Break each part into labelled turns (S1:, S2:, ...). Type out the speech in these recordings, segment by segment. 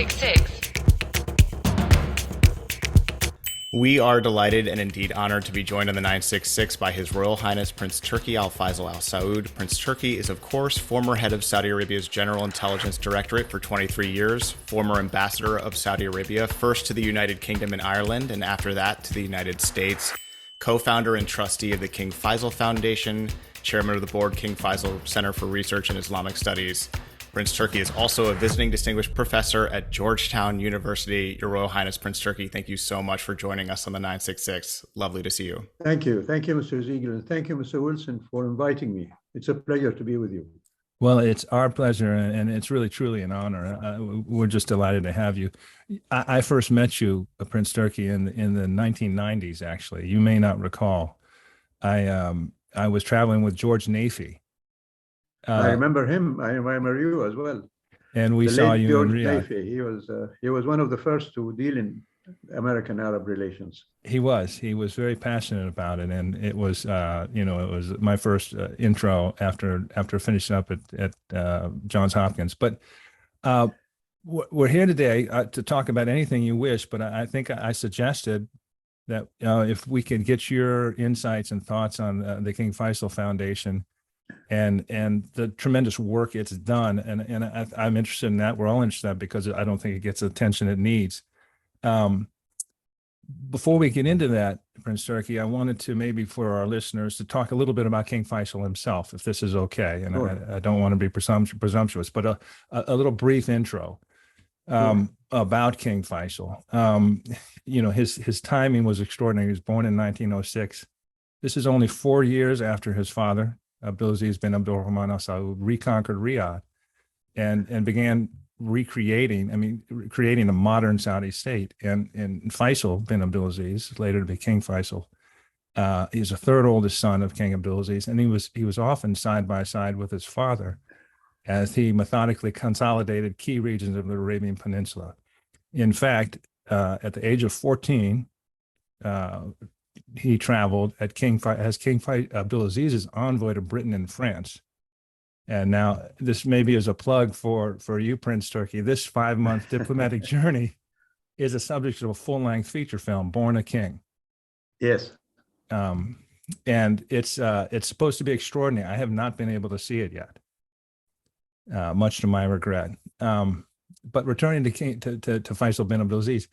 S1: 966.
S2: We are delighted and indeed honored to be joined on the 966 by His Royal Highness Prince Turki Al-Faisal Al-Saud. Prince Turki is, of course, former head of Saudi Arabia's General Intelligence Directorate for 23 years, former ambassador of Saudi Arabia, first to the United Kingdom and Ireland, and after that to the United States, co-founder and trustee of the King Faisal Foundation, chairman of the board King Faisal Center for Research in Islamic Studies. Prince Turki is also a visiting distinguished professor at Georgetown University. Your Royal Highness Prince Turki, thank you so much for joining us on the 966. Lovely to see you.
S3: Thank you. Thank you, Mr. Ziegler. And thank you, Mr. Wilson, for inviting me. It's a pleasure to be with you.
S4: Well, it's our pleasure, and it's really, truly an honor. We're just delighted to have you. I first met you, Prince Turki, in the 1990s, actually. You may not recall. I was traveling with George Nafee.
S3: I remember him. I remember you as well.
S4: And we saw you
S3: George
S4: in Riyadh.
S3: Nafee. He was one of the first to deal in American-Arab relations.
S4: He was very passionate about it, and it was it was my first intro after finishing up at Johns Hopkins. But we're here today to talk about anything you wish. But I think I suggested that if we could get your insights and thoughts on the King Faisal Foundation and the tremendous work it's done, and I'm interested in that. We're all interested in that because I don't think it gets the attention it needs. Before we get into that, Prince Turki, I wanted to maybe for our listeners to talk a little bit about King Faisal himself, if this is okay. And sure. I don't want to be presumptuous, but a little brief intro about King Faisal. His timing was extraordinary. He was born in 1906. This is only 4 years after his father, Abdulaziz bin Abdulaziz Al-Saud, reconquered Riyadh and began creating a modern Saudi state. And Faisal bin Abdulaziz, later to be King Faisal, is the third oldest son of King Abdulaziz, and he was often side by side with his father as he methodically consolidated key regions of the Arabian Peninsula. In fact, at the age of 14, he traveled as King Abdulaziz's envoy to Britain and France. And now this maybe is a plug for you, Prince Turki. This 5-month diplomatic journey is a subject of a full-length feature film, Born a King.
S3: Yes.
S4: And it's supposed to be extraordinary. I have not been able to see it yet, much to my regret. But returning to Faisal bin Abdulaziz,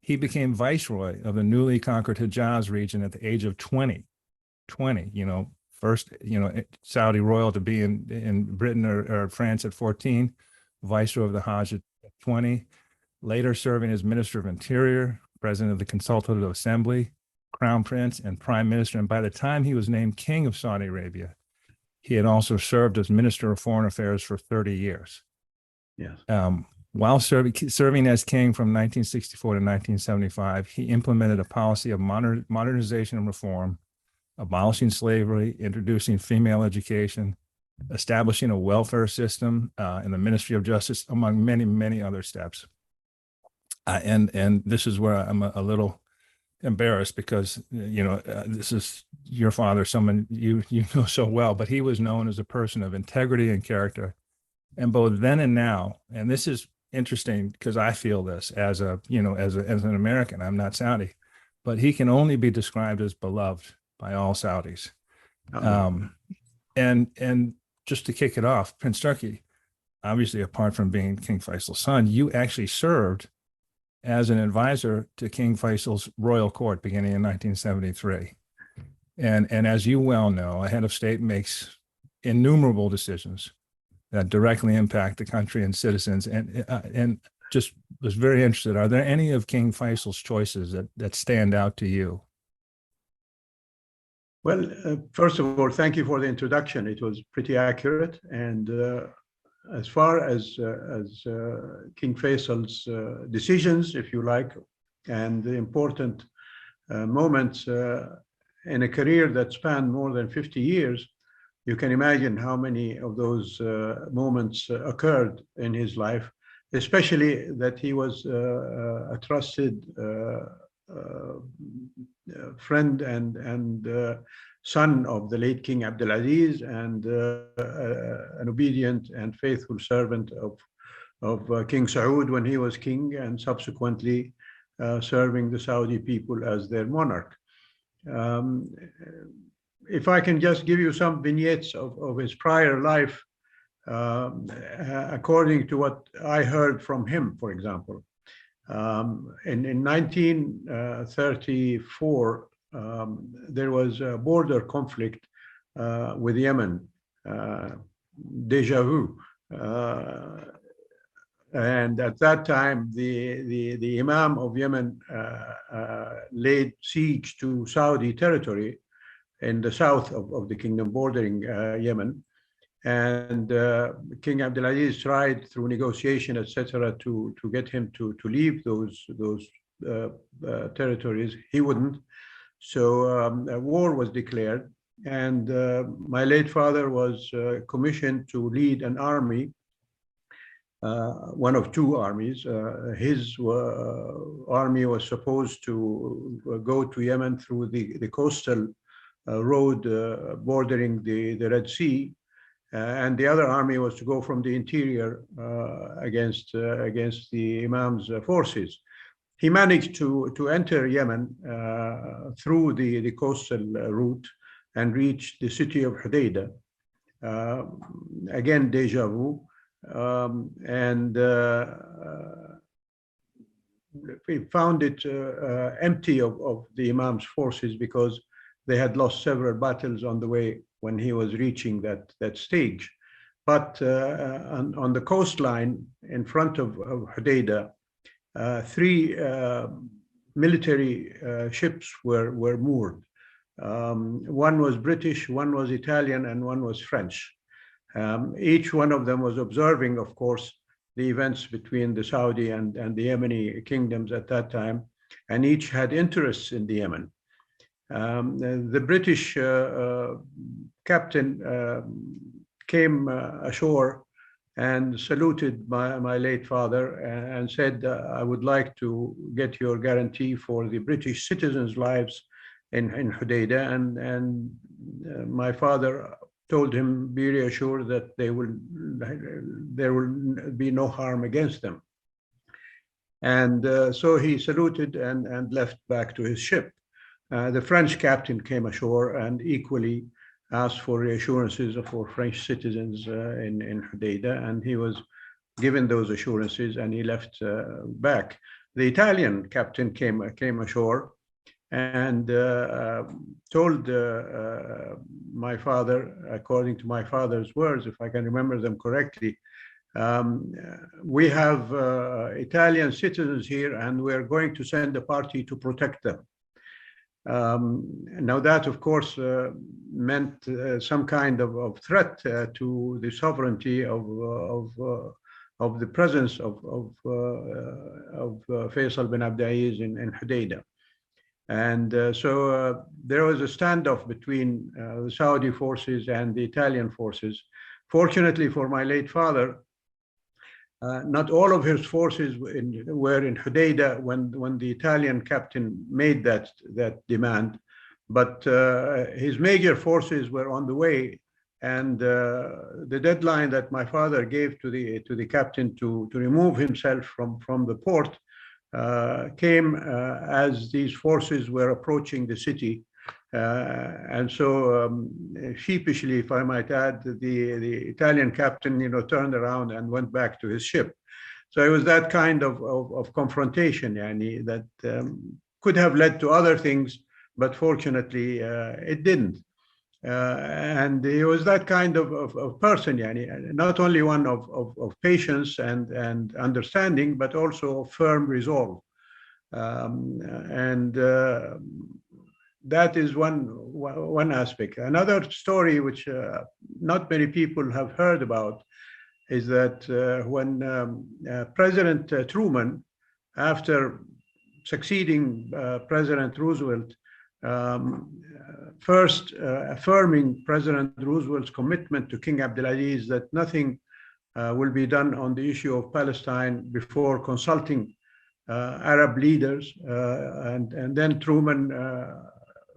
S4: he became viceroy of the newly conquered Hijaz region at the age of 20, first, Saudi royal to be in Britain or France at 14, viceroy of the Hajj at 20, later serving as Minister of Interior, President of the Consultative Assembly, Crown Prince, and Prime Minister. And by the time he was named King of Saudi Arabia, he had also served as Minister of Foreign Affairs for 30 years.
S3: Yes.
S4: While serving as king from 1964 to 1975, he implemented a policy of modernization and reform, abolishing slavery, introducing female education, establishing a welfare system in the Ministry of Justice, among many, many other steps. And this is where I'm a little embarrassed because, this is your father, someone you know so well, but he was known as a person of integrity and character. And both then and now, and this is interesting because I feel this as an American, I'm not Saudi, but he can only be described as beloved by all Saudis. And just to kick it off, Prince Turki, obviously, apart from being King Faisal's son, you actually served as an advisor to King Faisal's royal court beginning in 1973. And as you well know, a head of state makes innumerable decisions that directly impact the country and citizens. And just was very interested, are there any of King Faisal's choices that stand out to you?
S3: Well, first of all, thank you for the introduction. It was pretty accurate. And as far as King Faisal's decisions, if you like, and the important moments in a career that spanned more than 50 years, you can imagine how many of those moments occurred in his life, especially that he was a trusted friend and son of the late King Abdulaziz, and an obedient and faithful servant King Saud when he was king, and subsequently serving the Saudi people as their monarch. If I can just give you some vignettes of his prior life, according to what I heard from him, for example. In 1934, there was a border conflict with Yemen, déjà vu. And at that time, the Imam of Yemen laid siege to Saudi territory in the south of the kingdom bordering Yemen. And King Abdulaziz tried through negotiation, etc., to get him to leave those territories. He wouldn't. So a war was declared. And my late father was commissioned to lead an army, one of two armies. His army was supposed to go to Yemen through the coastal road bordering the Red Sea, and the other army was to go from the interior against the Imam's forces. He managed to enter Yemen through the coastal route and reach the city of Hodeidah. Again, déjà vu. And we found it empty of the Imam's forces because they had lost several battles on the way when he was reaching that stage. But on the coastline in front of Hodeidah, three military ships were moored. One was British, one was Italian, and one was French. Each one of them was observing, of course, the events between the Saudi and the Yemeni kingdoms at that time, and each had interests in the Yemen. The British captain came ashore and saluted my late father and said, I would like to get your guarantee for the British citizens' lives in Hodeidah. And my father told him, be reassured that there will be no harm against them. And so he saluted and left back to his ship. The French captain came ashore and equally asked for reassurances for French citizens in Hodeidah, and he was given those assurances and he left back. The Italian captain came ashore and told my father, according to my father's words, if I can remember them correctly, we have Italian citizens here and we're going to send a party to protect them. Now that, of course, meant some kind of threat to the sovereignty of the presence of Faisal bin Abdulaziz in Hodeidah. And so there was a standoff between the Saudi forces and the Italian forces. Fortunately for my late father, not all of his forces were in Hodeidah when the Italian captain made that demand, but his major forces were on the way, and the deadline that my father gave to the captain to remove himself from the port came as these forces were approaching the city. And so sheepishly, if I might add, the Italian captain, turned around and went back to his ship. So it was that kind of confrontation, Yani, that could have led to other things, but fortunately it didn't. And he was that kind of person, Yani, not only one of patience and understanding, but also of firm resolve. That is one aspect. Another story which not many people have heard about is that when President Truman, after succeeding President Roosevelt, first affirming President Roosevelt's commitment to King Abdulaziz that nothing will be done on the issue of Palestine before consulting Arab leaders, and then Truman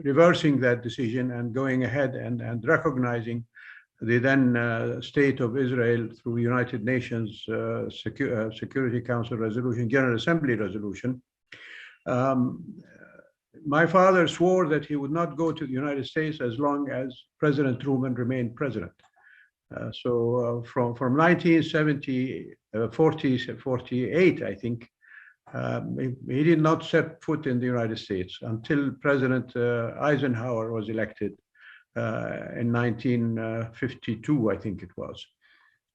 S3: reversing that decision and going ahead and recognizing the then state of Israel through United Nations Security Council resolution, General Assembly resolution. My father swore that he would not go to the United States as long as President Truman remained president. From 1948, I think, he did not set foot in the United States until President Eisenhower was elected in 1952, I think it was.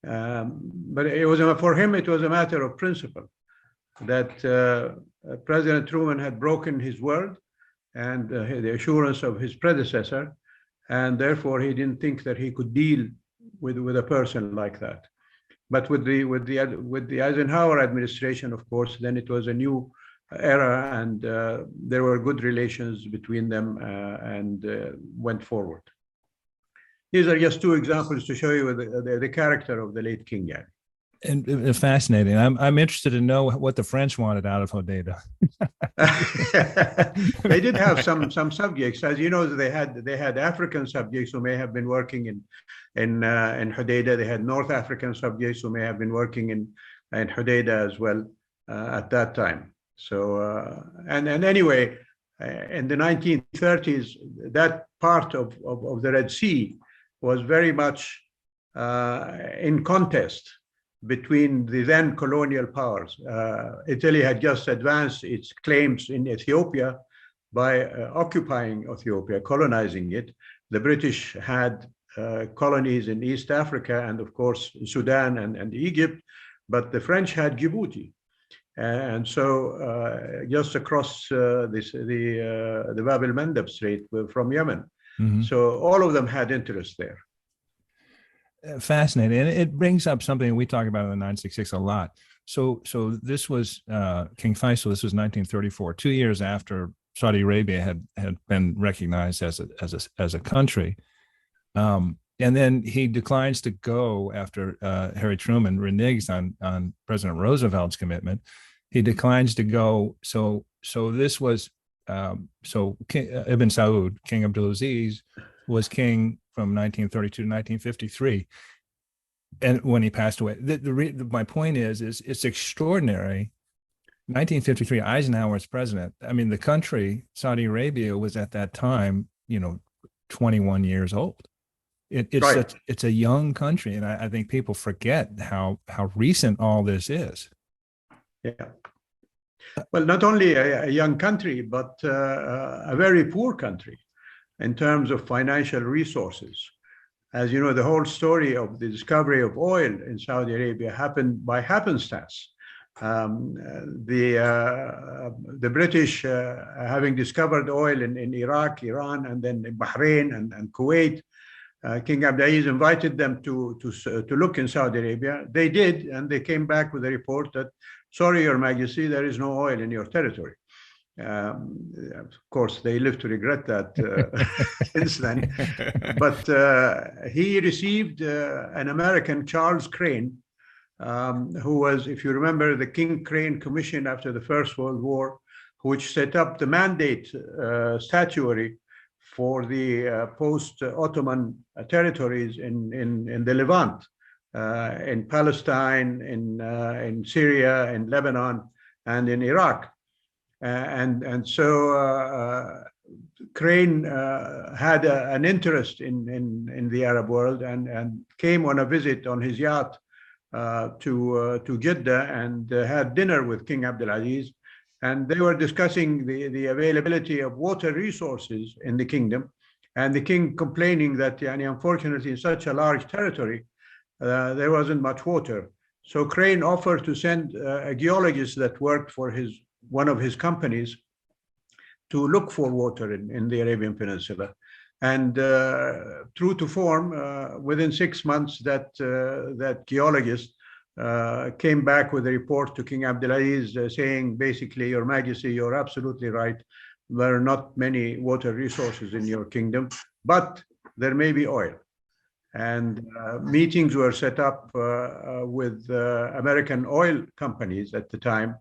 S3: But it was for him, it was a matter of principle that President Truman had broken his word and the assurance of his predecessor, and therefore he didn't think that he could deal with a person like that. But with the Eisenhower administration, of course, then it was a new era, and there were good relations between them and went forward. These are just two examples to show you the character of the late King.
S4: And fascinating. I'm interested to know what the French wanted out of Hodeidah.
S3: They did have some subjects, as you know. They had African subjects who may have been working in Hodeidah. They had North African subjects who may have been working in Hodeidah as well at that time. So and anyway, in the 1930s, that part of the Red Sea was very much in contest between the then colonial powers. Italy had just advanced its claims in Ethiopia by occupying Ethiopia, colonizing it. The British had colonies in East Africa and, of course, Sudan and Egypt, but the French had Djibouti. And so just across the Bab el-Mandeb Strait from Yemen. Mm-hmm. So all of them had interest there.
S4: Fascinating. And it brings up something we talk about in the 966 a lot. So this was King Faisal, this was 1934, 2 years after Saudi Arabia had been recognized as a country. And then he declines to go after Harry Truman reneges on President Roosevelt's commitment. He declines to go. So this was King, Ibn Saud, King Abdulaziz, was king from 1932 to 1953, and when he passed away. My point is it's extraordinary. 1953, Eisenhower's president. I mean, the country, Saudi Arabia, was at that time, 21 years old. It's a young country, and I think people forget how recent all this is.
S3: Yeah. Well, not only a young country, but a very poor country in terms of financial resources. As you know, the whole story of the discovery of oil in Saudi Arabia happened by happenstance. The British, having discovered oil in Iraq, Iran, and then in Bahrain and Kuwait, King Abdulaziz invited them to look in Saudi Arabia. They did, and they came back with a report that, sorry, Your Majesty, there is no oil in your territory. Of course, they live to regret that since then. But he received an American, Charles Crane, who was, if you remember, the King Crane Commission after the First World War, which set up the mandate statuary for the post-Ottoman territories in the Levant, in Palestine, in Syria, in Lebanon, and in Iraq. And so Crane had an interest in the Arab world and came on a visit on his yacht to Jeddah and had dinner with King Abdulaziz. And they were discussing the availability of water resources in the kingdom, and the king complaining that, unfortunately, in such a large territory, there wasn't much water. So Crane offered to send a geologist that worked for one of his companies to look for water in the Arabian Peninsula. And true to form, within 6 months, that geologist came back with a report to King Abdulaziz saying, basically, Your Majesty, you're absolutely right. There are not many water resources in your kingdom, but there may be oil. And meetings were set up with American oil companies at the time.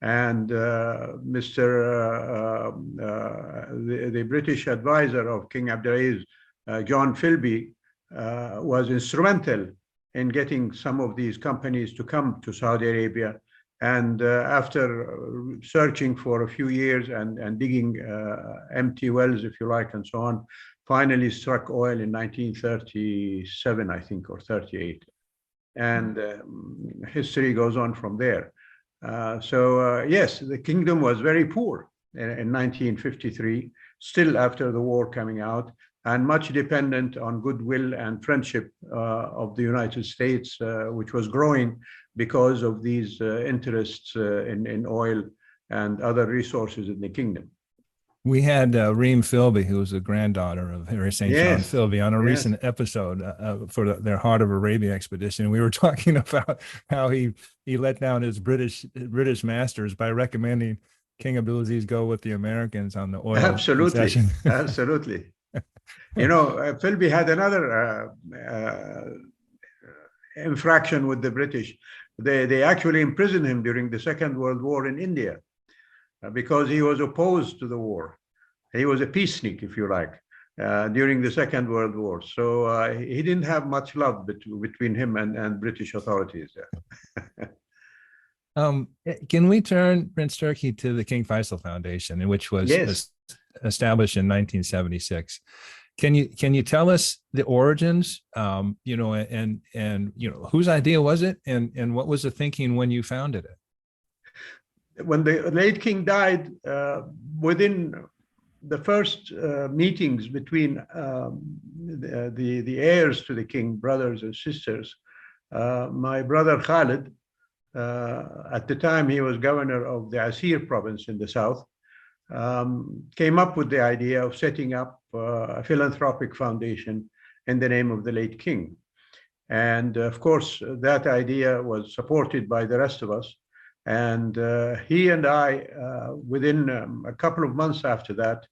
S3: And the British advisor of King Abdulaziz, John Philby, was instrumental in getting some of these companies to come to Saudi Arabia. And after searching for a few years and digging empty wells, if you like, and so on, finally struck oil in 1937, I think, or 38. And history goes on from there. Yes, the kingdom was very poor in 1953, still after the war coming out, and much dependent on goodwill and friendship of the United States, which was growing because of these interests in oil and other resources in the kingdom.
S4: We had Reem Philby, who was the granddaughter of Harry St. John Philby, on a recent episode for their Heart of Arabia expedition. We were talking about how he let down his British masters by recommending King Abdulaziz go with the Americans on the oil concession.
S3: Absolutely. You know, Philby had another infraction with the British. They actually imprisoned him during the Second World War in India because he was opposed to the war. He was a peacenik, if you like, during the Second World War. So he didn't have much love between him and British authorities.
S4: Can we turn, Prince Turki, to the King Faisal Foundation, which was established in 1976? Can you tell us the origins, and whose idea was it, and what was the thinking when you founded it?
S3: When the late king died, within the first meetings between the heirs to the king, brothers and sisters, my brother Khalid, at the time he was governor of the Asir province in the south, came up with the idea of setting up a philanthropic foundation in the name of the late king. And of course, that idea was supported by the rest of us. And he and I, within a couple of months after that,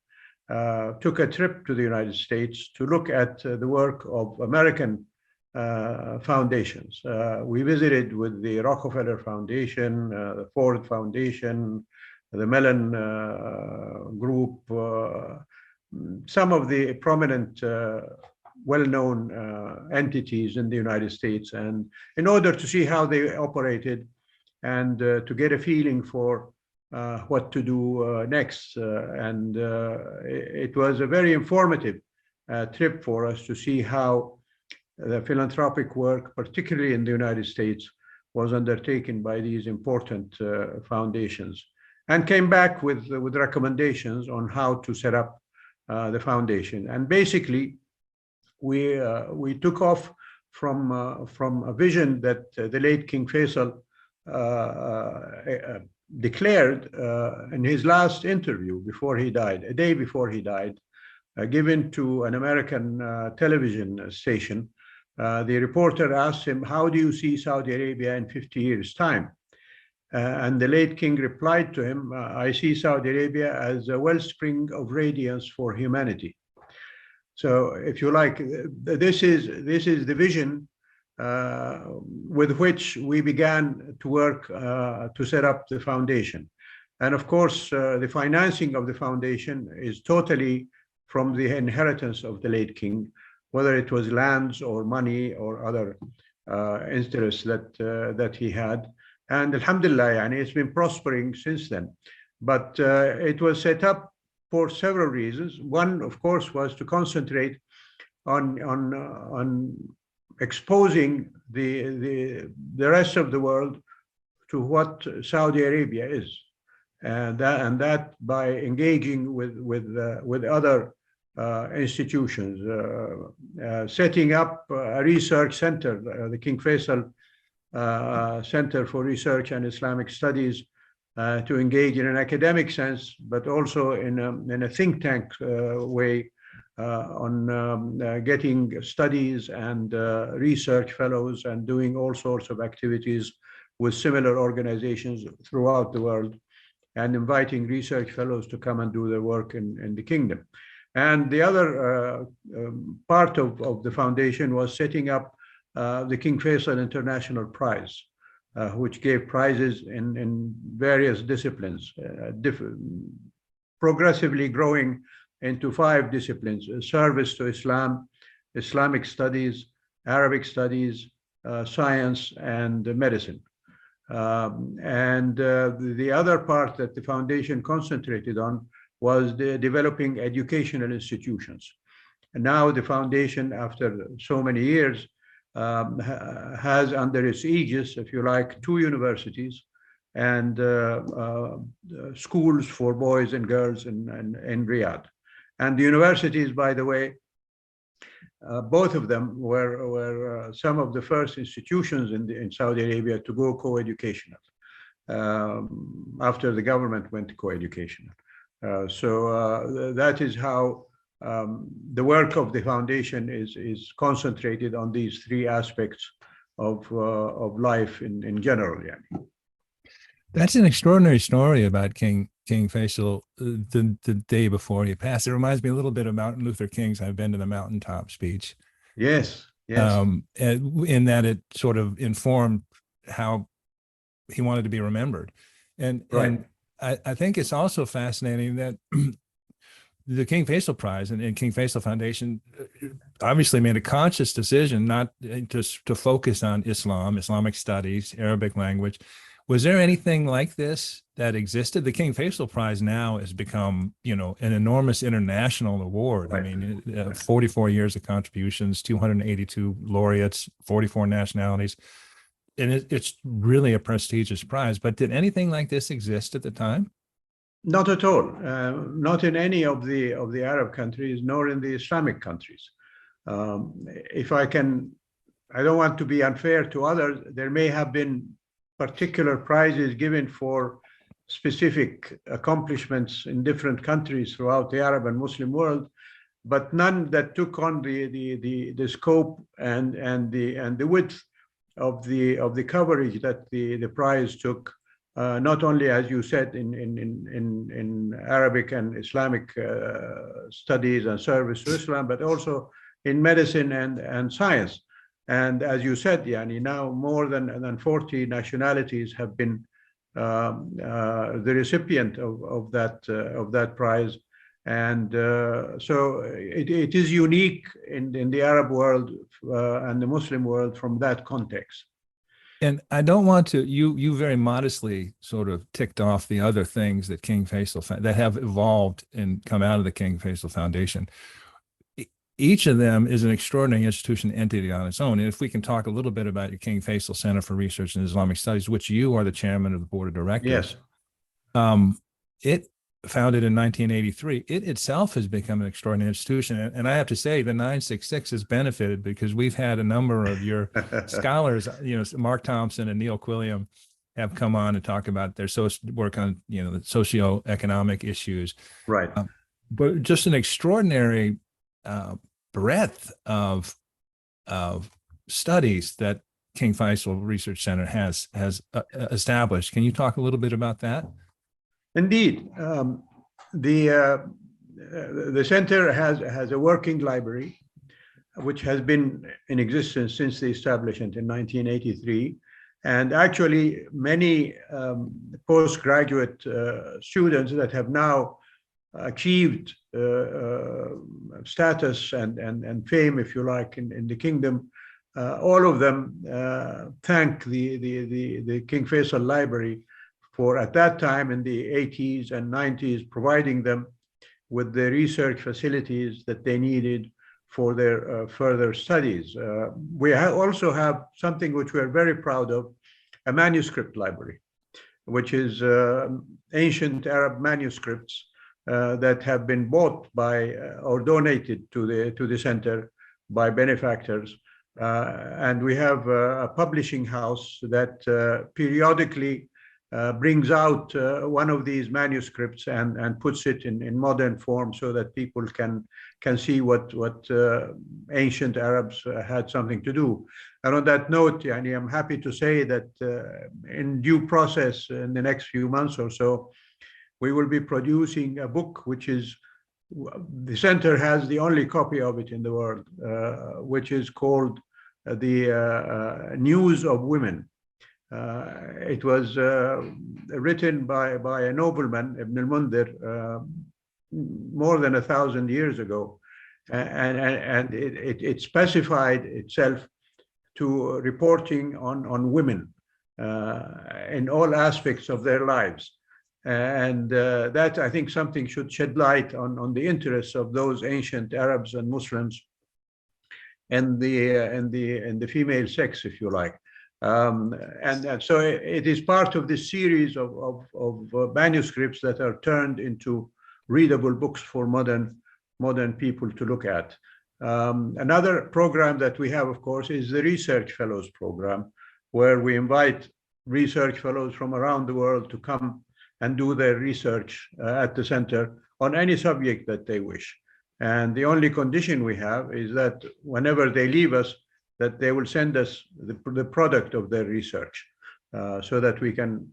S3: took a trip to the United States to look at the work of American foundations. We visited with the Rockefeller Foundation, the Ford Foundation, the Mellon Group, some of the prominent, well-known entities in the United States, and in order to see how they operated and to get a feeling for what to do next. It was a very informative trip for us to see how the philanthropic work, particularly in the United States, was undertaken by these important foundations, and came back with recommendations on how to set up the foundation. And basically, we took off from a vision that the late King Faisal declared in his last interview before he died, a day before he died, given to an American television station. The reporter asked him, "How do you see Saudi Arabia in 50 years' time?" And the late king replied to him, "I see Saudi Arabia as a wellspring of radiance for humanity." So, if you like, this is the vision with which we began to work to set up the foundation. And of course, the financing of the foundation is totally from the inheritance of the late king, whether it was lands or money or other interests that he had. And alhamdulillah, and it's been prospering since then. But it was set up for several reasons. One, of course, was to concentrate on exposing the rest of the world to what Saudi Arabia is, and that by engaging with other institutions, setting up a research center, the King Faisal Center for Research and Islamic Studies, to engage in an academic sense, but also in a think tank way, on getting studies and research fellows and doing all sorts of activities with similar organizations throughout the world, and inviting research fellows to come and do their work in the kingdom. And the other part of the foundation was setting up the King Faisal International Prize, which gave prizes in various disciplines, progressively growing into 5 disciplines: service to Islam, Islamic studies, Arabic studies, science, and medicine. The other part that the foundation concentrated on was developing educational institutions. And now the foundation, after so many years, has under its aegis, if you like, 2 universities and schools for boys and girls in Riyadh. And the universities, by the way, both of them were some of the first institutions in Saudi Arabia to go co-educational after the government went co-educational. That is how the work of the foundation is concentrated on these 3 aspects of life in general. Yeah.
S4: That's an extraordinary story about King Faisal the day before he passed. It reminds me a little bit of Martin Luther King's "I've been to the mountaintop" speech.
S3: Yes, yes.
S4: In that it sort of informed how he wanted to be remembered. And I think it's also fascinating that the King Faisal Prize and King Faisal Foundation obviously made a conscious decision not to focus on Islamic studies, Arabic language. Was there anything like this that existed? The King Faisal Prize now has become, an enormous international award. Right. I mean, 44 years of contributions, 282 laureates, 44 nationalities. And it's really a prestigious prize. But did anything like this exist at the time?
S3: Not at all. Not in any of the Arab countries, nor in the Islamic countries. If I don't want to be unfair to others, there may have been particular prizes given for specific accomplishments in different countries throughout the Arab and Muslim world, but none that took on the scope and the width of the coverage that the prize took. Not only, as you said, in Arabic and Islamic studies and service to Islam, but also in medicine and science. And as you said, Yani, now more than 40 nationalities have been the recipient of that prize. And so it is unique in the Arab world and the Muslim world from that context.
S4: And I don't want to, you very modestly sort of ticked off the other things that King Faisal, that have evolved and come out of the King Faisal Foundation. Each of them is an extraordinary institution entity on its own. And if we can talk a little bit about your King Faisal Center for Research in Islamic Studies, which you are the chairman of the board of directors. Yes. It founded in 1983. It itself has become an extraordinary institution. And I have to say, the 966 has benefited because we've had a number of your scholars, Mark Thompson and Neil Quilliam have come on and talk about their work on, the socioeconomic issues.
S3: Right.
S4: But just an extraordinary breadth of studies that King Faisal Research Center has established. Can you talk a little bit about that?
S3: Indeed, the center has a working library, which has been in existence since the establishment in 1983, and actually many postgraduate students that have now achieved status and fame, if you like, in the kingdom. All of them thank the King Faisal Library for, at that time in the 80s and 90s, providing them with the research facilities that they needed for their further studies. We also have something which we're very proud of, a manuscript library, which is ancient Arab manuscripts that have been bought by or donated to the center by benefactors. And we have a publishing house that periodically brings out one of these manuscripts and puts it in modern form so that people can see what ancient Arabs had something to do. And on that note, Yani, I'm happy to say that in due process, in the next few months or so, we will be producing a book which is, the center has the only copy of it in the world, which is called the News of Women. It was written by a nobleman, Ibn al-Mundhir, more than 1,000 years ago. and it specified itself to reporting on women in all aspects of their lives. And that, I think, something should shed light on the interests of those ancient Arabs and Muslims and the female sex, if you like. And so it is part of this series of manuscripts that are turned into readable books for modern people to look at. Another program that we have, of course, is the Research Fellows program, where we invite research fellows from around the world to come and do their research at the center on any subject that they wish. And the only condition we have is that whenever they leave us, that they will send us the product of their research, so that we can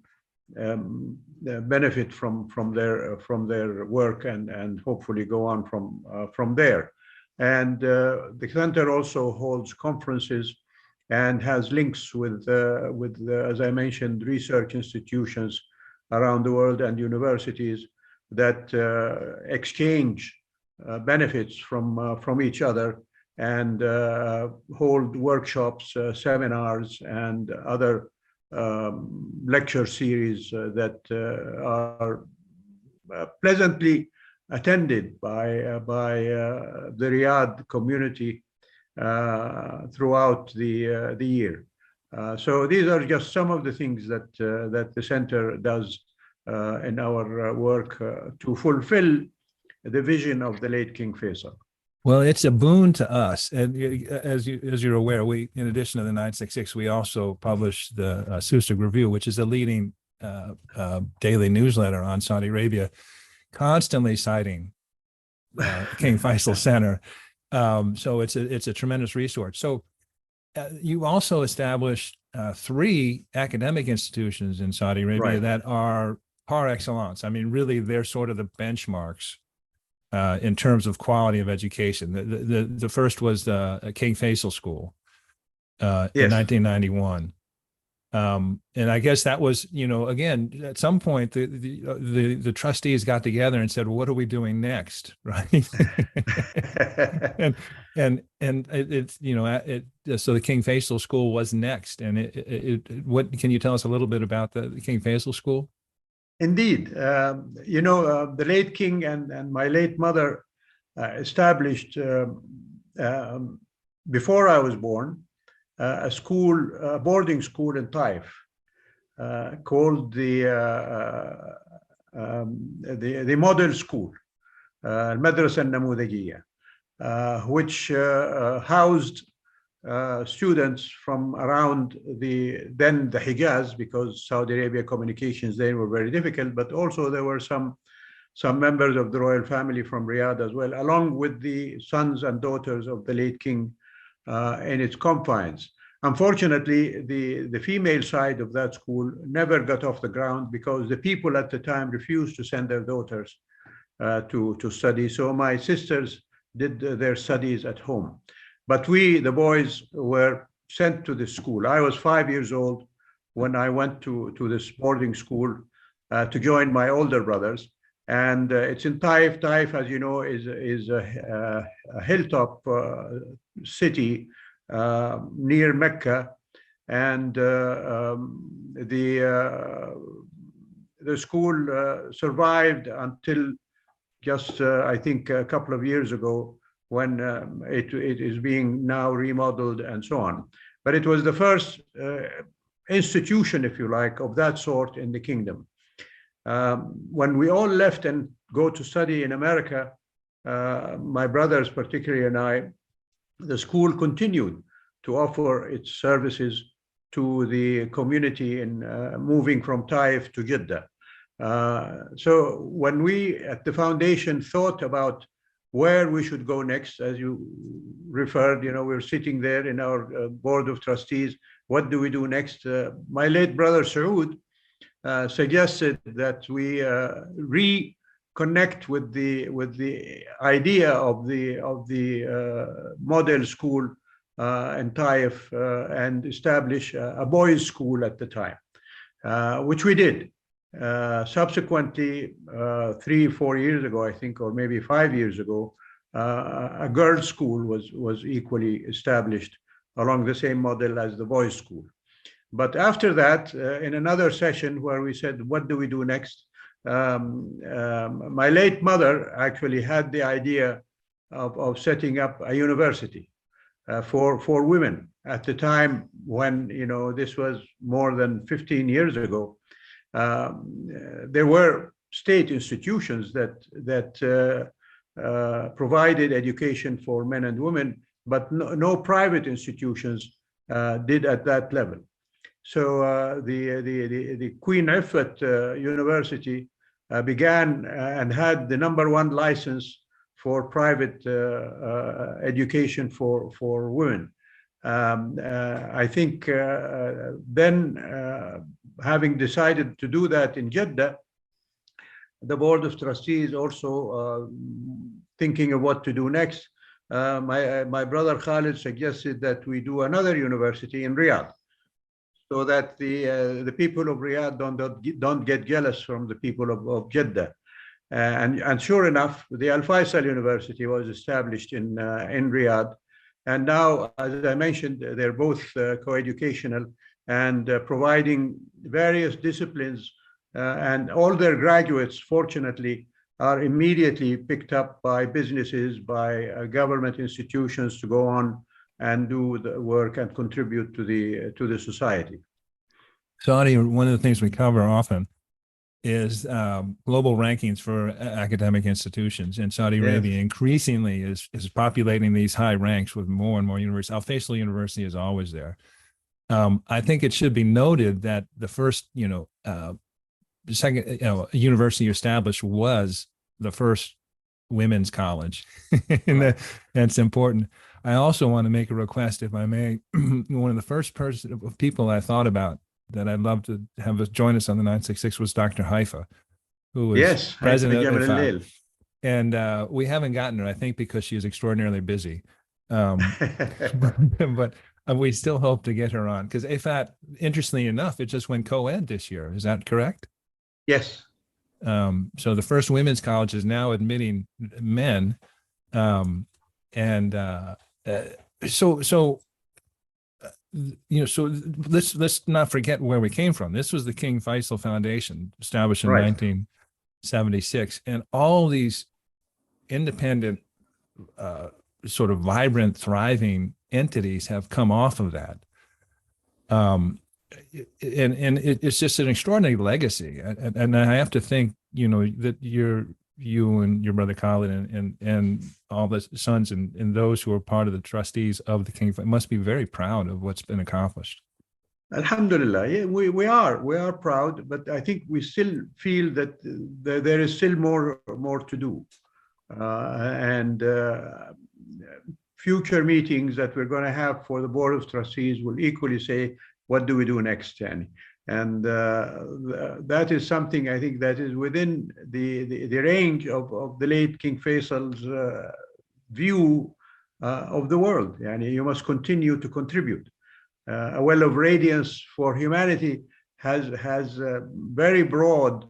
S3: benefit from their work and hopefully go on from there. And the center also holds conferences and has links with as I mentioned, research institutions around the world and universities that exchange benefits from each other and hold workshops, seminars, and other lecture series that are pleasantly attended by the Riyadh community throughout the year. So these are just some of the things that the center does in our work to fulfill the vision of the late King Faisal.
S4: Well, it's a boon to us, and as you're aware, we, in addition to the 966, we also publish the Susuk Review, which is a leading daily newsletter on Saudi Arabia, constantly citing King Faisal Center. So it's a tremendous resource. So you also established 3 academic institutions in Saudi Arabia that are par excellence. I mean, really, they're sort of the benchmarks in terms of quality of education. The first was the King Faisal School in 1991. And I guess that was, again, at some point, the trustees got together and said, well, what are we doing next? Right. and it's, so the King Faisal School was next. And what can you tell us a little bit about the King Faisal School?
S3: Indeed. The late king and my late mother established, before I was born, a boarding school in Taif called the Model School, Al-Madrasa Al-Namudajiyya, which housed students from around the Hijaz, because Saudi Arabia communications then were very difficult, but also there were some members of the royal family from Riyadh as well, along with the sons and daughters of the late king in its confines. Unfortunately, the female side of that school never got off the ground because the people at the time refused to send their daughters to study. So my sisters did their studies at home. But we, the boys, were sent to this school. I was 5 years old when I went to this boarding school to join my older brothers. And it's in Taif. Taif, as you know, is a hilltop city near Mecca. And the school survived until just, I think, a couple of years ago, when it is being now remodeled and so on. But it was the first institution, if you like, of that sort in the kingdom. When we all left and go to study in America, my brothers particularly and I, the school continued to offer its services to the community in moving from Taif to Jeddah. So when we at the foundation thought about where we should go next, as you referred, we're sitting there in our board of trustees. What do we do next? My late brother Saud suggested that we reconnect with the idea of the model school in Taif and establish a boys' school at the time, which we did. Subsequently, 3-4 years ago, I think, or maybe 5 years ago, a girls' school was equally established along the same model as the boys' school. But after that, in another session where we said, what do we do next? My late mother actually had the idea of setting up a university for women at the time when, this was more than 15 years ago. There were state institutions that provided education for men and women, but no private institutions did at that level. So the Queen Ifat University began and had the #1 license for private education for women. I think then, having decided to do that in Jeddah, the Board of Trustees also thinking of what to do next. My brother Khalid suggested that we do another university in Riyadh, so that the people of Riyadh don't get jealous from the people of Jeddah. And sure enough, the Al-Faisal University was established in Riyadh. And now, as I mentioned, they're both co-educational and providing various disciplines. And all their graduates, fortunately, are immediately picked up by businesses, by government institutions to go on and do the work and contribute to the society.
S4: Saudi, one of the things we cover often is global rankings for academic institutions, and Saudi Arabia increasingly is populating these high ranks with more and more universities. Al-Faisal University is always there. I think it should be noted that the first, second, university established was the first women's college, and that's important. I also want to make a request, if I may. One of the first people I thought about that I'd love to have join us on the 966 was Dr. Haifa, who was president of IFA. And we haven't gotten her, I think, because she is extraordinarily busy. But we still hope to get her on, because IFA, interestingly enough, it just went co-ed this year. Is that correct?
S3: Yes.
S4: So the first women's college is now admitting men. So let's not forget where we came from. This was the King Faisal Foundation, established in 1976, and all these independent, sort of vibrant, thriving entities have come off of that. And it's just an extraordinary legacy. And I have to think, that you and your brother Khalid and all the sons and those who are part of the trustees of the King must be very proud of what's been accomplished.
S3: Alhamdulillah, yeah, we are proud, but I think we still feel that there is still more to do, and future meetings that we're going to have for the Board of Trustees will equally say, what do we do next, Danny? And that is something I think that is within the range of the late King Faisal's view of the world. And you must continue to contribute. A well of radiance for humanity has very broad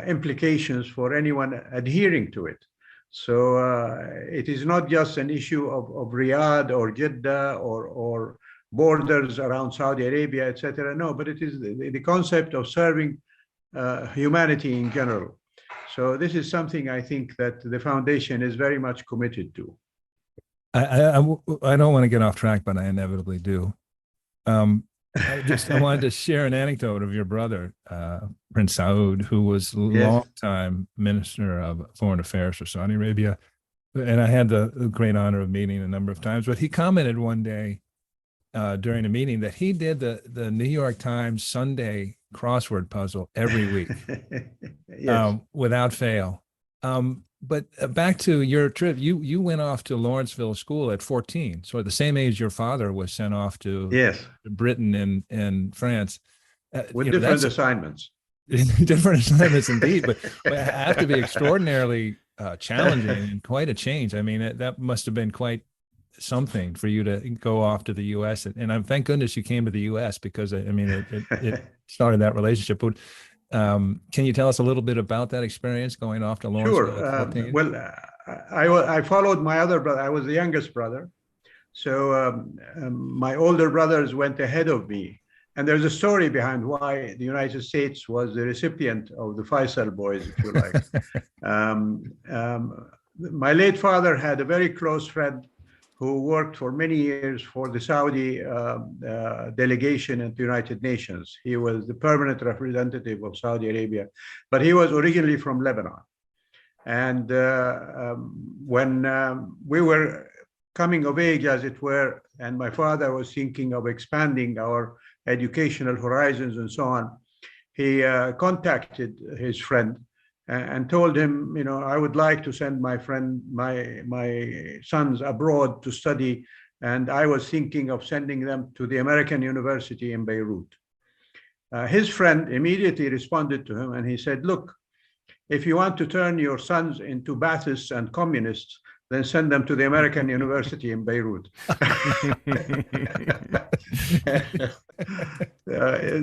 S3: implications for anyone adhering to it. So it is not just an issue of Riyadh or Jeddah or borders around Saudi Arabia, etc. No, but it is the concept of serving humanity in general. So this is something I think that the foundation is very much committed to.
S4: I don't want to get off track, but I inevitably do. I wanted to share an anecdote of your brother, Prince Saud, who was a long-time Minister of Foreign Affairs for Saudi Arabia. And I had the great honor of meeting a number of times, but he commented one day during a meeting that he did the New York Times Sunday crossword puzzle every week, without fail. But back to your trip, you went off to Lawrenceville School at 14, so at the same age your father was sent off to Britain and France.
S3: With different assignments.
S4: Different assignments indeed, but it have to be extraordinarily challenging and quite a change. I mean, that must have been quite something for you to go off to the U.S. And thank goodness you came to the U.S. because it started that relationship. But can you tell us a little bit about that experience going off to Lawrenceville?
S3: Sure. Well, I followed my other brother. I was the youngest brother. So my older brothers went ahead of me. And there's a story behind why the United States was the recipient of the Faisal boys, if you like. My late father had a very close friend who worked for many years for the Saudi delegation at the United Nations. He was the permanent representative of Saudi Arabia, but he was originally from Lebanon. And when we were coming of age, as it were, and my father was thinking of expanding our educational horizons and so on, he contacted his friend and told him, you know, I would like to send my sons abroad to study, and I was thinking of sending them to the American University in Beirut. His friend immediately responded to him and he said, look, if you want to turn your sons into Baathists and communists, then send them to the American University in Beirut.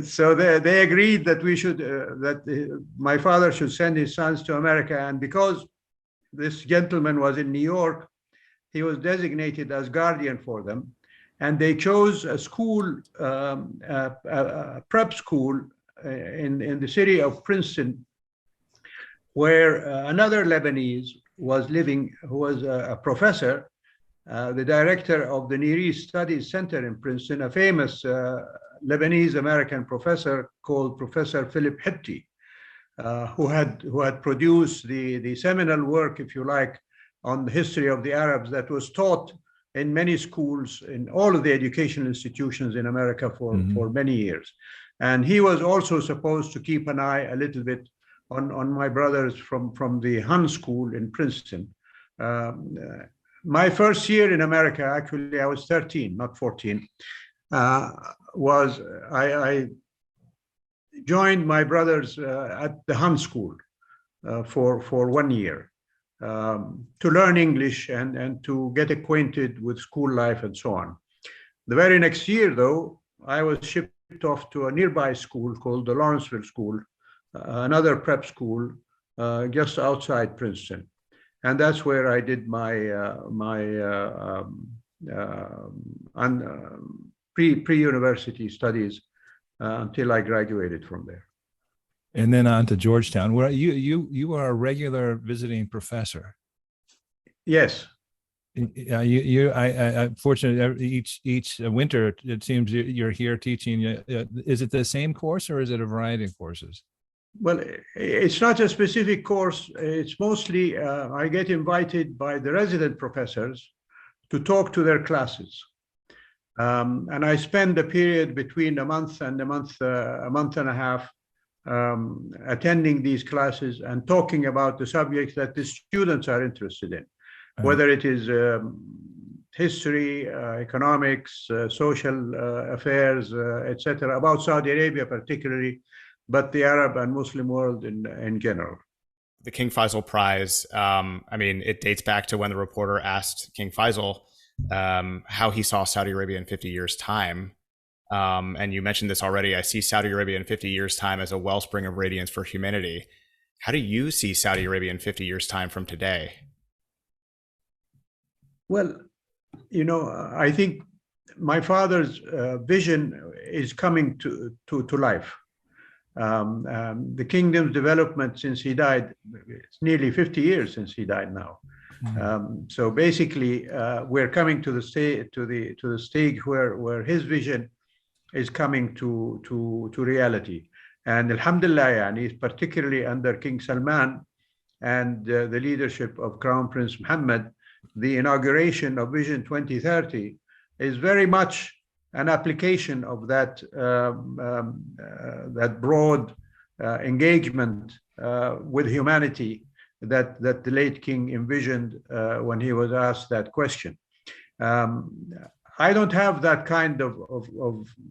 S3: So they agreed that we should, my father should send his sons to America. And because this gentleman was in New York, he was designated as guardian for them. And they chose a school, a prep school in the city of Princeton, where another Lebanese was living, who was a professor, the director of the Near East Studies Center in Princeton, a famous Lebanese-American professor called Professor Philip Hepti, who had produced the seminal work, if you like, on the history of the Arabs that was taught in many schools, in all of the educational institutions in America for many years. And he was also supposed to keep an eye a little bit on my brothers from the Hun School in Princeton. My first year in America, actually I was 13, not 14, I joined my brothers at the Hun School for 1 year to learn English and to get acquainted with school life and so on. The very next year, though, I was shipped off to a nearby school called the Lawrenceville School, another prep school just outside Princeton. And that's where I did my pre-university studies until I graduated from there.
S4: And then on to Georgetown, where you are a regular visiting professor.
S3: Yes.
S4: I fortunately each winter it seems you're here teaching. Is it the same course or is it a variety of courses?
S3: Well, it's not a specific course. It's mostly I get invited by the resident professors to talk to their classes, and I spend a period between a month and a month and a half attending these classes and talking about the subjects that the students are interested in, whether it is history, economics, social affairs, etc., about Saudi Arabia particularly, but the Arab and Muslim world in general.
S2: The King Faisal Prize, I mean, it dates back to when the reporter asked King Faisal how he saw Saudi Arabia in 50 years' time. And you mentioned this already. I see Saudi Arabia in 50 years' time as a wellspring of radiance for humanity. How do you see Saudi Arabia in 50 years' time from today?
S3: Well, you know, I think my father's vision is coming to life. The kingdom's development since he died, it's nearly 50 years since he died now. So basically, we're coming to the stage where his vision is coming to reality. And alhamdulillah, yani, particularly under King Salman and the leadership of Crown Prince Mohammed, the inauguration of Vision 2030 is very much an application of that that broad engagement with humanity that the late king envisioned when he was asked that question. I don't have that kind of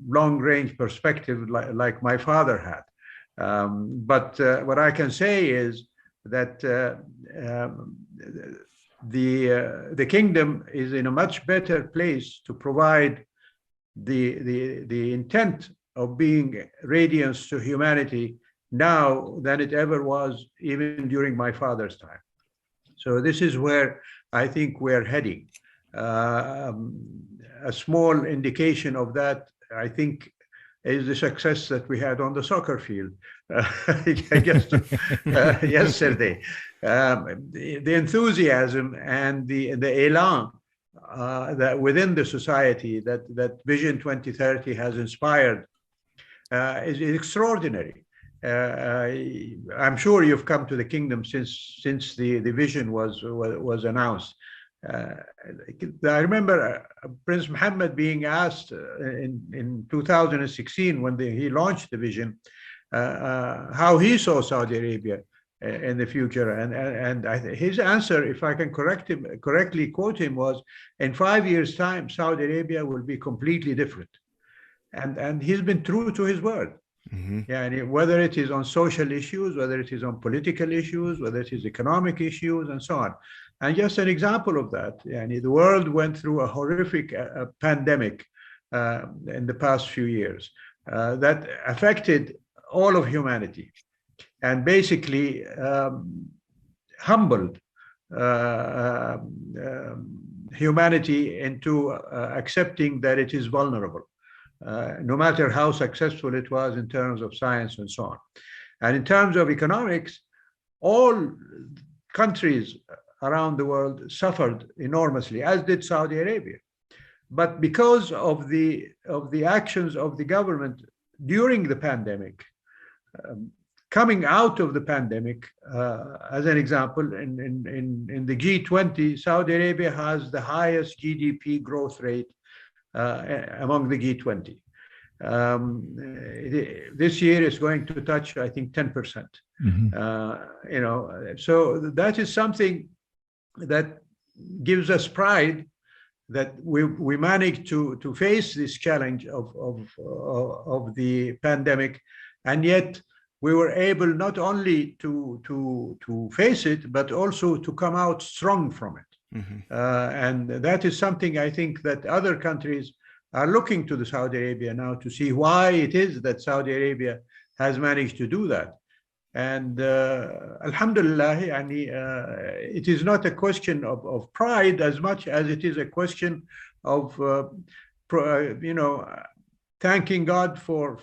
S3: long-range perspective like my father had, but what I can say is that the kingdom is in a much better place to provide the intent of being radiance to humanity now than it ever was even during my father's time. So this is where I think we're heading. A small indication of that, I think, is the success that we had on the soccer field, I guess, yesterday. The enthusiasm and the elan that within the society that Vision 2030 has inspired is extraordinary. I'm sure you've come to the kingdom since the vision was announced. I remember Prince Mohammed being asked in 2016 when he launched the vision how he saw Saudi Arabia in the future, and his answer, if I can correctly quote him, was, "In 5 years' time, Saudi Arabia will be completely different," and he's been true to his word. Mm-hmm. Yeah, and whether it is on social issues, whether it is on political issues, whether it is economic issues, and so on. And just an example of that, the world went through a horrific pandemic in the past few years that affected all of humanity and basically humbled humanity into accepting that it is vulnerable. No matter how successful it was in terms of science and so on. And in terms of economics, all countries around the world suffered enormously, as did Saudi Arabia. But because of the actions of the government during the pandemic, coming out of the pandemic, as an example, in the G20, Saudi Arabia has the highest GDP growth rate among the G20. This year is going to touch, I think, 10%. Mm-hmm. So that is something that gives us pride that we managed to face this challenge of the pandemic, and yet we were able not only to face it, but also to come out strong from it. Mm-hmm. And that is something I think that other countries are looking to the Saudi Arabia now to see why it is that Saudi Arabia has managed to do that. And alhamdulillah, it is not a question of pride as much as it is a question of thanking God for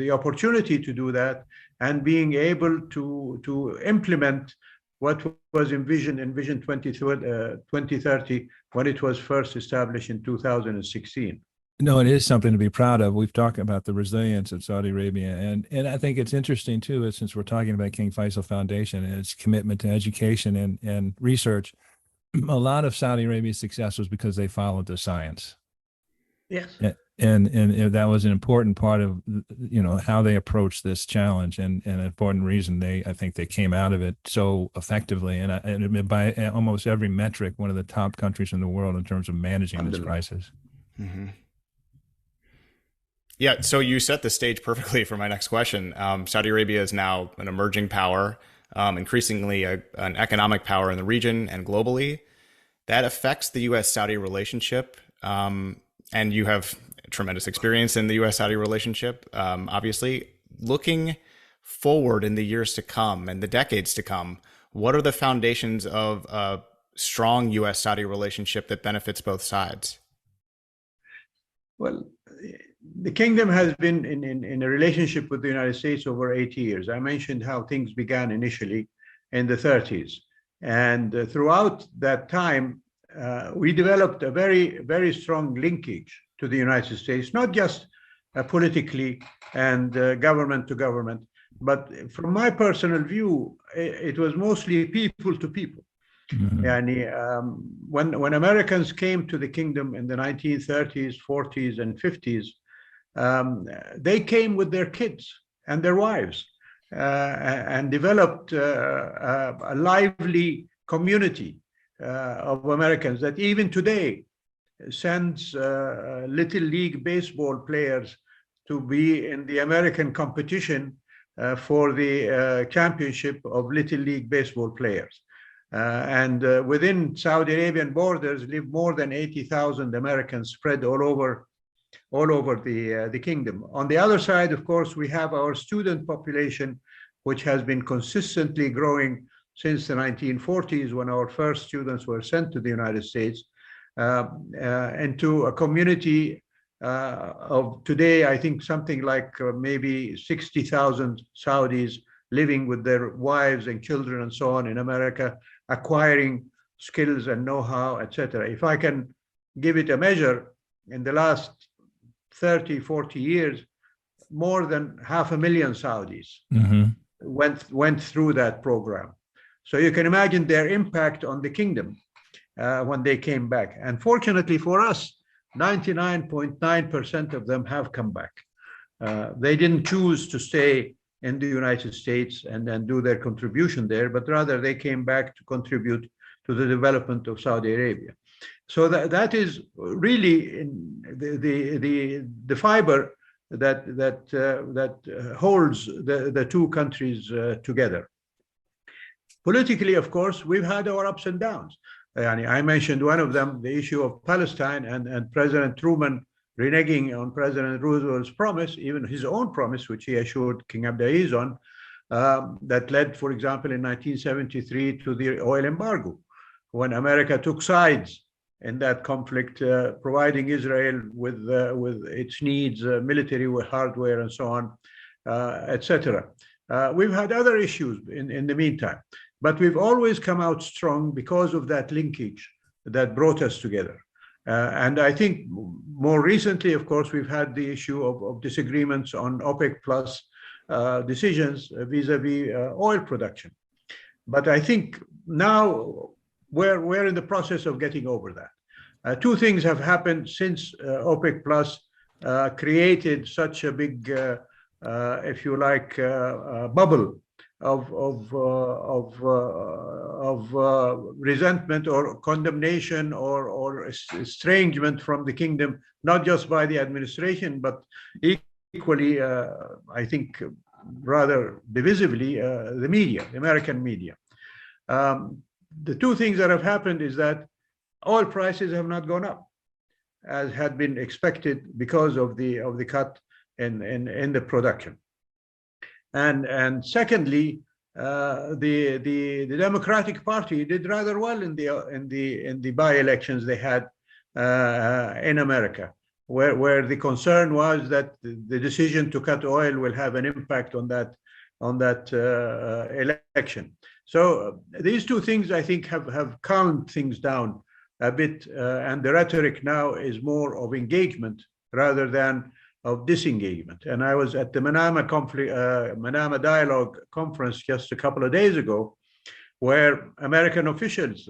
S3: the opportunity to do that and being able to implement what was envisioned in Vision 2030 when it was first established in 2016.
S4: No, it is something to be proud of. We've talked about the resilience of Saudi Arabia. And I think it's interesting, too, since we're talking about King Faisal Foundation and its commitment to education and research, a lot of Saudi Arabia's success was because they followed the science.
S3: Yes.
S4: And that was an important part of, how they approached this challenge, and an important reason I think they came out of it so effectively. And by almost every metric, one of the top countries in the world in terms of managing this crisis. Mm-hmm.
S2: Yeah, so you set the stage perfectly for my next question. Saudi Arabia is now an emerging power, increasingly an economic power in the region and globally. That affects the U.S. Saudi relationship, and you have tremendous experience in the U.S. Saudi relationship, obviously. Looking forward in the years to come and the decades to come, what are the foundations of a strong U.S. Saudi relationship that benefits both sides?
S3: Well, the kingdom has been in a relationship with the United States over 80 years. I mentioned how things began initially in the 30s. And throughout that time, we developed a very, very strong linkage to the United States, not just politically and government to government, but from my personal view, it was mostly people to people. Mm-hmm. And when Americans came to the kingdom in the 1930s, 40s, and 50s, they came with their kids and their wives and developed a lively community of Americans that even today sends Little League baseball players to be in the American competition for the championship of Little League baseball players. And within Saudi Arabian borders live more than 80,000 Americans spread all over the kingdom. On the other side, of course, we have our student population, which has been consistently growing since the 1940s, when our first students were sent to the United States, into a community of today, I think something like maybe 60,000 Saudis living with their wives and children and so on in America, acquiring skills and know-how, etc. If I can give it a measure, in the last 30, 40 years, more than 500,000 Saudis went through that program. So you can imagine their impact on the kingdom when they came back. And fortunately for us, 99.9% of them have come back. They didn't choose to stay in the United States and then do their contribution there, but rather they came back to contribute to the development of Saudi Arabia. So that is really the fiber that holds the two countries together. Politically, of course, we've had our ups and downs. I mentioned one of them, the issue of Palestine, and President Truman reneging on President Roosevelt's promise, even his own promise, which he assured King Abdulaziz on, that led, for example, in 1973 to the oil embargo, when America took sides in that conflict, providing Israel with its needs, military hardware and so on, etc. We've had other issues in the meantime, but we've always come out strong because of that linkage that brought us together. And I think more recently, of course, we've had the issue of disagreements on OPEC plus decisions vis-a-vis oil production. But I think now we're in the process of getting over that. Two things have happened since OPEC plus created such a big, if you like, bubble of resentment or condemnation or estrangement from the kingdom, not just by the administration, but equally, I think, rather divisively, the media, the American media. The two things that have happened is that oil prices have not gone up, as had been expected because of the cut in the production. And secondly, the Democratic Party did rather well in the by-elections they had in America, where the concern was that the decision to cut oil will have an impact on that election. So these two things, I think, have calmed things down a bit, and the rhetoric now is more of engagement rather than of disengagement. And I was at the Manama Dialogue Conference just a couple of days ago, where American officials,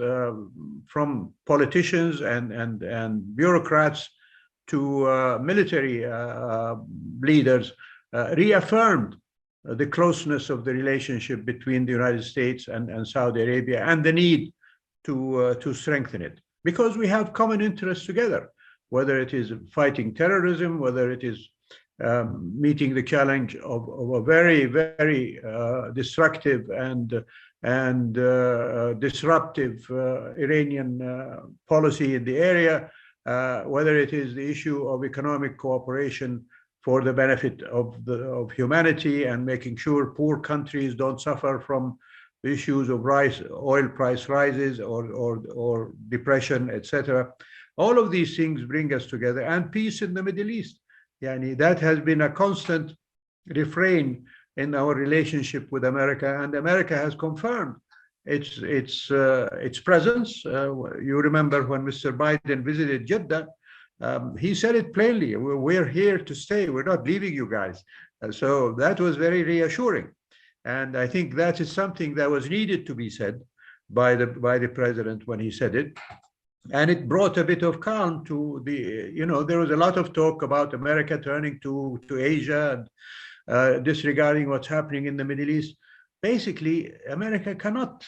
S3: from politicians and bureaucrats to military leaders, reaffirmed the closeness of the relationship between the United States and Saudi Arabia, and the need to strengthen it, because we have common interests together, whether it is fighting terrorism, whether it is meeting the challenge of a very, very destructive and disruptive Iranian policy in the area, whether it is the issue of economic cooperation for the benefit of humanity and making sure poor countries don't suffer from issues of oil price rises or depression, etc. All of these things bring us together, and peace in the Middle East. That has been a constant refrain in our relationship with America, and America has confirmed its presence. You remember when Mr. Biden visited Jeddah, he said it plainly: "We're here to stay. We're not leaving you guys." So that was very reassuring, and I think that is something that was needed to be said by the president when he said it. And it brought a bit of calm to there was a lot of talk about America turning to Asia and disregarding what's happening in the Middle East. Basically, America cannot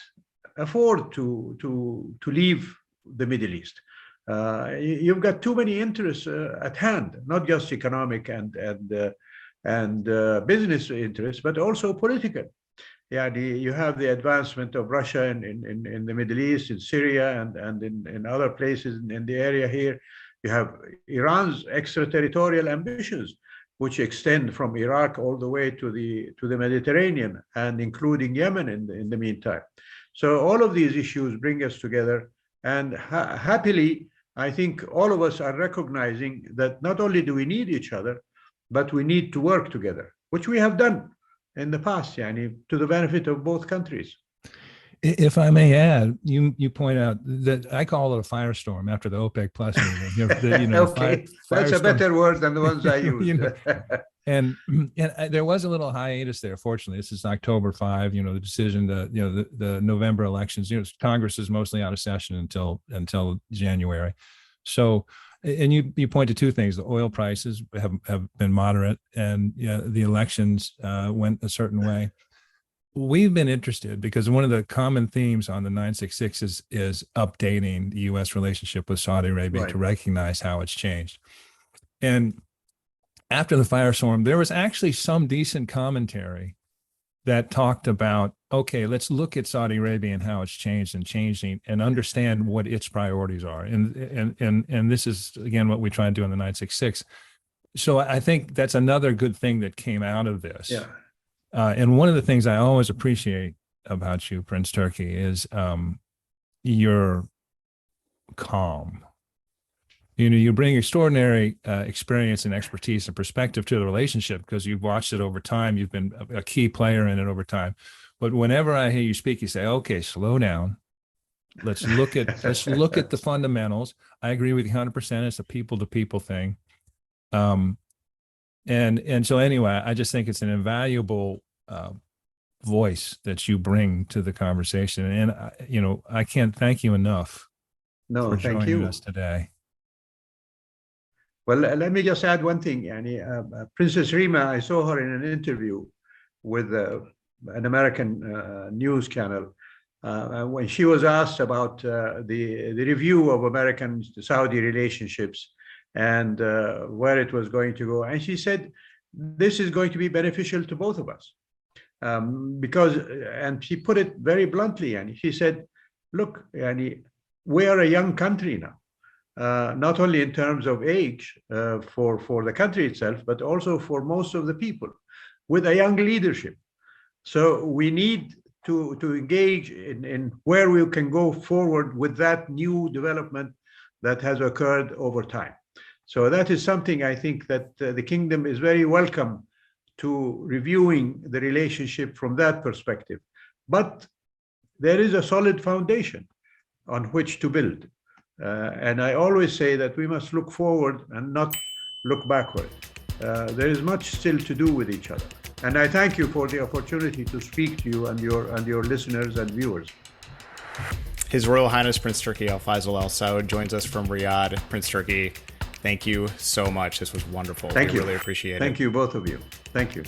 S3: afford to leave the Middle East. You've got too many interests at hand, not just economic and business interests, but also political. You have the advancement of Russia in the Middle East, in Syria, and in other places in the area here. You have Iran's extraterritorial ambitions, which extend from Iraq all the way to the Mediterranean, and including Yemen in the meantime. So all of these issues bring us together. And happily, I think all of us are recognizing that not only do we need each other, but we need to work together, which we have done in the past, yani, to the benefit of both countries.
S4: If I may add, you point out that I call it a firestorm after the OPEC Plus meeting.
S3: Okay, that's a better word than the ones I use.
S4: And there was a little hiatus there. Fortunately, this is October 5. The decision to the November elections. Congress is mostly out of session until January. So, and you point to two things: the oil prices have been moderate, and the elections went a certain way. We've been interested because one of the common themes on the 966 is updating the U.S. relationship with Saudi Arabia to recognize how it's changed. And after the firestorm, there was actually some decent commentary that talked about, okay, let's look at Saudi Arabia and how it's changed and changing and understand what its priorities are. And this is, again, what we try and do in the 966. So I think that's another good thing that came out of this.
S3: Yeah.
S4: And one of the things I always appreciate about you, Prince Turki, is your calm. You bring extraordinary experience and expertise and perspective to the relationship because you've watched it over time. You've been a key player in it over time. But whenever I hear you speak, you say, "Okay, slow down. Let's look at the fundamentals." I agree with you 100%. It's a people-to-people thing. And so anyway, I just think it's an invaluable voice that you bring to the conversation. And I can't thank you enough for joining us today.
S3: Well, let me just add one thing. Princess Rima, I saw her in an interview with an American news channel when she was asked about the review of American-Saudi relationships and where it was going to go. And she said, this is going to be beneficial to both of us. And she put it very bluntly, and she said, look, we are a young country now. Not only in terms of age for the country itself, but also for most of the people, with a young leadership. So we need to engage in where we can go forward with that new development that has occurred over time. So that is something I think that the kingdom is very welcome to reviewing the relationship from that perspective. But there is a solid foundation on which to build. And I always say that we must look forward and not look backward. There is much still to do with each other. And I thank you for the opportunity to speak to you and your listeners and viewers.
S2: His Royal Highness Prince Turki Al-Faisal Al-Saud joins us from Riyadh. Prince Turki, thank you so much. This was wonderful.
S3: Thank you.
S2: Really appreciate it.
S3: Thank you, both of you. Thank you.